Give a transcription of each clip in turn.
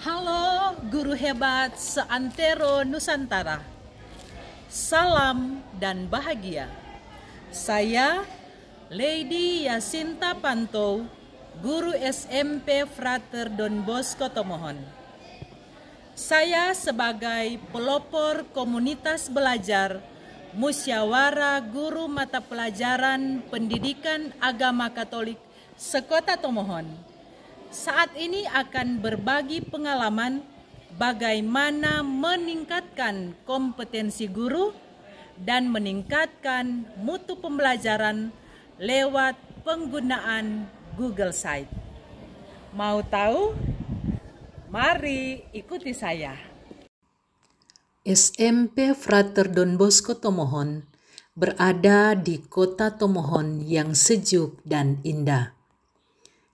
Halo guru hebat seantero Nusantara. Salam dan bahagia. Saya Lady Yasinta Pantou, guru SMP Frater Don Bosco Tomohon. Saya sebagai pelopor komunitas belajar Musyawarah Guru Mata Pelajaran Pendidikan Agama Katolik Sekota Tomohon saat ini akan berbagi pengalaman bagaimana meningkatkan kompetensi guru dan meningkatkan mutu pembelajaran lewat penggunaan Google Site. Mau tahu? Mari ikuti saya. SMP Frater Don Bosco Tomohon berada di kota Tomohon yang sejuk dan indah.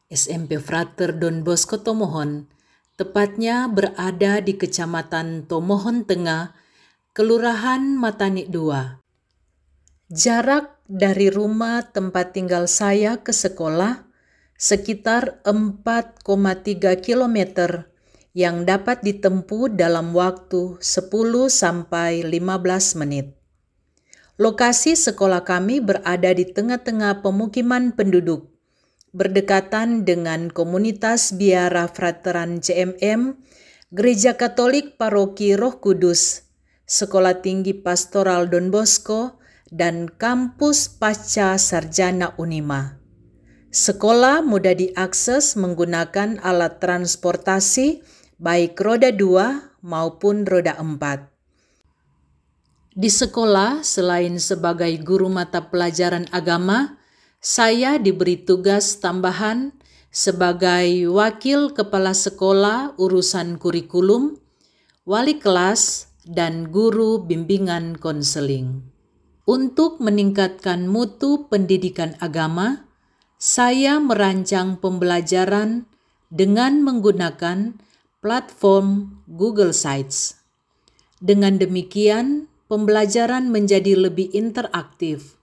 SMP Frater Don Bosco Tomohon tepatnya berada di Kecamatan Tomohon Tengah, Kelurahan Matani 2. Jarak dari rumah tempat tinggal saya ke sekolah sekitar 4,3 kilometer yang dapat ditempuh dalam waktu 10 sampai 15 menit. Lokasi sekolah kami berada di tengah-tengah pemukiman penduduk, berdekatan dengan komunitas biara Frateran CMM, Gereja Katolik Paroki Roh Kudus, Sekolah Tinggi Pastoral Don Bosco, dan kampus pasca sarjana Unima. Sekolah mudah diakses menggunakan alat transportasi baik roda 2 maupun roda 4. Di sekolah, selain sebagai guru mata pelajaran agama, saya diberi tugas tambahan sebagai wakil kepala sekolah urusan kurikulum, wali kelas, dan guru bimbingan konseling. Untuk meningkatkan mutu pendidikan agama, saya merancang pembelajaran dengan menggunakan platform Google Sites. Dengan demikian, pembelajaran menjadi lebih interaktif.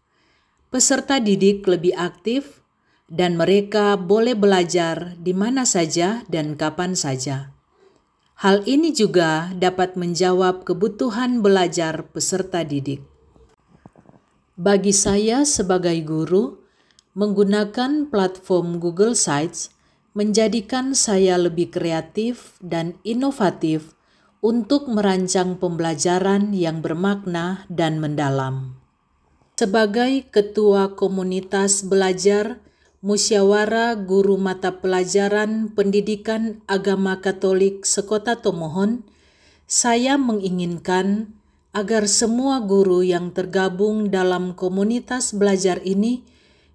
Peserta didik lebih aktif, dan mereka boleh belajar di mana saja dan kapan saja. Hal ini juga dapat menjawab kebutuhan belajar peserta didik. Bagi saya sebagai guru, menggunakan platform Google Sites menjadikan saya lebih kreatif dan inovatif untuk merancang pembelajaran yang bermakna dan mendalam. Sebagai Ketua Komunitas Belajar Musyawarah Guru Mata Pelajaran Pendidikan Agama Katolik Sekota Tomohon, saya menginginkan agar semua guru yang tergabung dalam komunitas belajar ini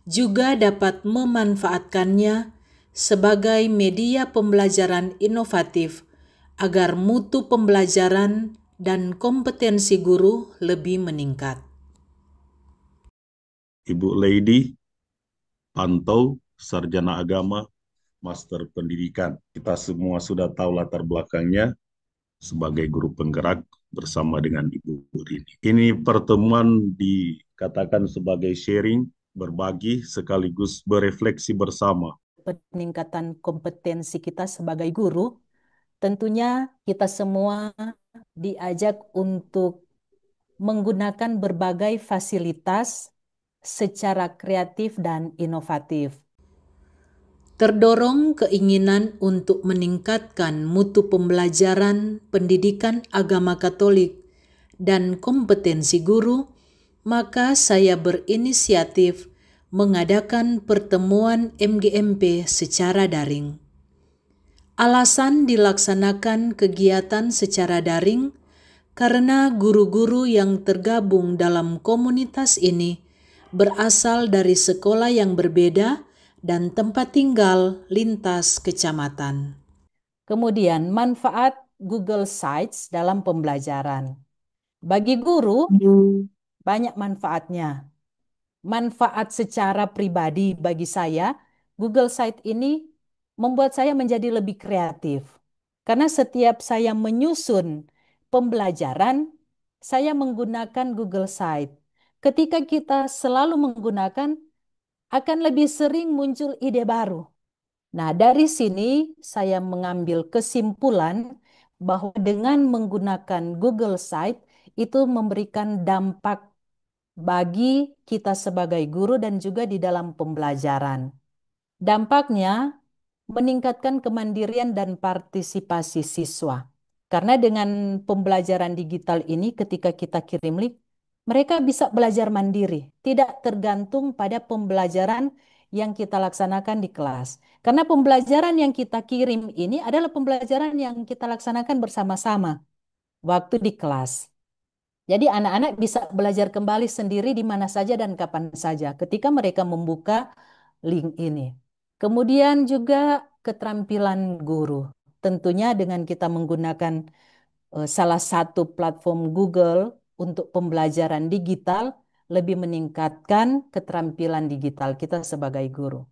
juga dapat memanfaatkannya sebagai media pembelajaran inovatif agar mutu pembelajaran dan kompetensi guru lebih meningkat. Ibu Lady Pantou, sarjana agama, master pendidikan. Kita semua sudah tahu latar belakangnya sebagai guru penggerak bersama dengan Ibu Rini. Ini pertemuan dikatakan sebagai sharing, berbagi sekaligus berefleksi bersama. Peningkatan kompetensi kita sebagai guru, tentunya kita semua diajak untuk menggunakan berbagai fasilitas secara kreatif dan inovatif. Terdorong keinginan untuk meningkatkan mutu pembelajaran pendidikan agama Katolik dan kompetensi guru, maka saya berinisiatif mengadakan pertemuan MGMP secara daring. Alasan dilaksanakan kegiatan secara daring karena guru-guru yang tergabung dalam komunitas ini berasal dari sekolah yang berbeda dan tempat tinggal lintas kecamatan. Kemudian manfaat Google Sites dalam pembelajaran. Bagi guru, banyak manfaatnya. Manfaat secara pribadi bagi saya, Google Site ini membuat saya menjadi lebih kreatif. Karena setiap saya menyusun pembelajaran, saya menggunakan Google Site. Ketika kita selalu menggunakan, akan lebih sering muncul ide baru. Nah, dari sini saya mengambil kesimpulan bahwa dengan menggunakan Google Site itu memberikan dampak bagi kita sebagai guru dan juga di dalam pembelajaran. Dampaknya meningkatkan kemandirian dan partisipasi siswa. Karena dengan pembelajaran digital ini ketika kita kirim link, mereka bisa belajar mandiri, tidak tergantung pada pembelajaran yang kita laksanakan di kelas. Karena pembelajaran yang kita kirim ini adalah pembelajaran yang kita laksanakan bersama-sama waktu di kelas. Jadi anak-anak bisa belajar kembali sendiri di mana saja dan kapan saja ketika mereka membuka link ini. Kemudian juga keterampilan guru. Tentunya dengan kita menggunakan salah satu platform Google untuk pembelajaran digital lebih meningkatkan keterampilan digital kita sebagai guru.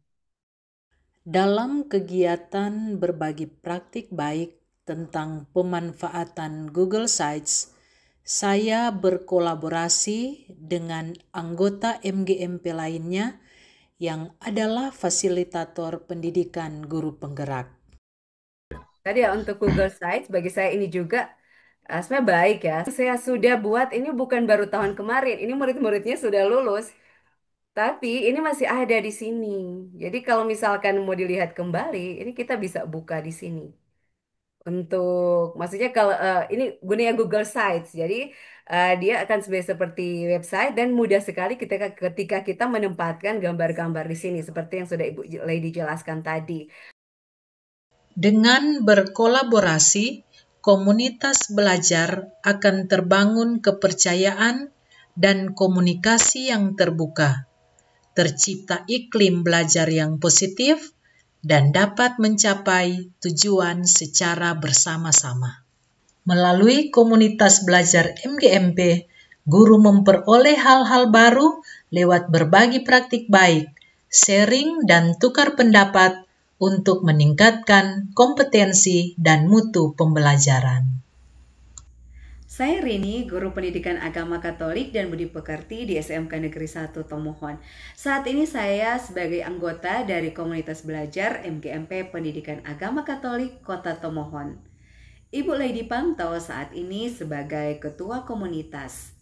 Dalam kegiatan berbagi praktik baik tentang pemanfaatan Google Sites, saya berkolaborasi dengan anggota MGMP lainnya yang adalah fasilitator pendidikan guru penggerak. Tadi ya untuk Google Sites, bagi saya ini juga sebenarnya baik ya. Saya sudah buat, ini bukan baru tahun kemarin, ini murid-muridnya sudah lulus. Tapi ini masih ada di sini. Jadi kalau misalkan mau dilihat kembali, ini kita bisa buka di sini. Untuk, maksudnya kalau ini gunanya Google Sites, jadi dia akan seperti website dan mudah sekali ketika kita menempatkan gambar-gambar di sini, seperti yang sudah Ibu Lady jelaskan tadi. Dengan berkolaborasi, komunitas belajar akan terbangun kepercayaan dan komunikasi yang terbuka, tercipta iklim belajar yang positif, dan dapat mencapai tujuan secara bersama-sama. Melalui komunitas belajar MGMP, guru memperoleh hal-hal baru lewat berbagi praktik baik, sharing dan tukar pendapat untuk meningkatkan kompetensi dan mutu pembelajaran. Saya Rini, guru pendidikan agama Katolik dan Budi Pekerti di SMK Negeri 1 Tomohon. Saat ini saya sebagai anggota dari komunitas belajar MGMP Pendidikan Agama Katolik Kota Tomohon. Ibu Lady Pantau saat ini sebagai ketua komunitas.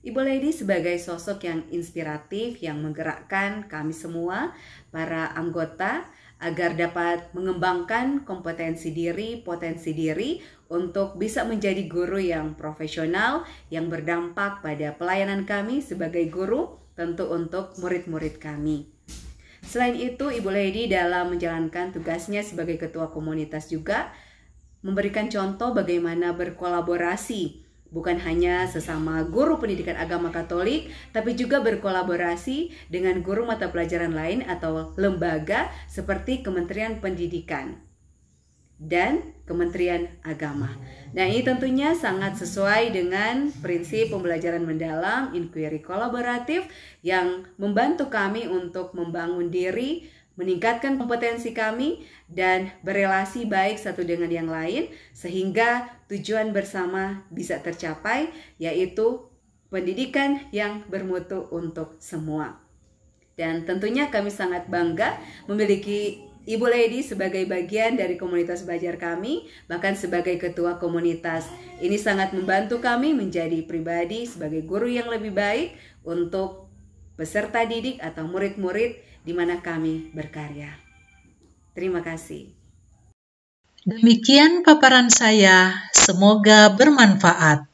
Ibu Lady sebagai sosok yang inspiratif yang menggerakkan kami semua, para anggota, agar dapat mengembangkan kompetensi diri, potensi diri untuk bisa menjadi guru yang profesional, yang berdampak pada pelayanan kami sebagai guru, tentu untuk murid-murid kami. Selain itu, Ibu Lady dalam menjalankan tugasnya sebagai ketua komunitas juga memberikan contoh bagaimana berkolaborasi, bukan hanya sesama guru pendidikan agama Katolik, tapi juga berkolaborasi dengan guru mata pelajaran lain atau lembaga seperti Kementerian Pendidikan dan Kementerian Agama. Nah, ini tentunya sangat sesuai dengan prinsip pembelajaran mendalam, inquiry kolaboratif yang membantu kami untuk membangun diri, meningkatkan kompetensi kami, dan berelasi baik satu dengan yang lain sehingga tujuan bersama bisa tercapai, yaitu pendidikan yang bermutu untuk semua. Dan tentunya kami sangat bangga memiliki Ibu Lady sebagai bagian dari komunitas belajar kami, bahkan sebagai ketua komunitas. Ini sangat membantu kami menjadi pribadi sebagai guru yang lebih baik untuk peserta didik atau murid-murid di mana kami berkarya. Terima kasih. Demikian paparan saya, semoga bermanfaat.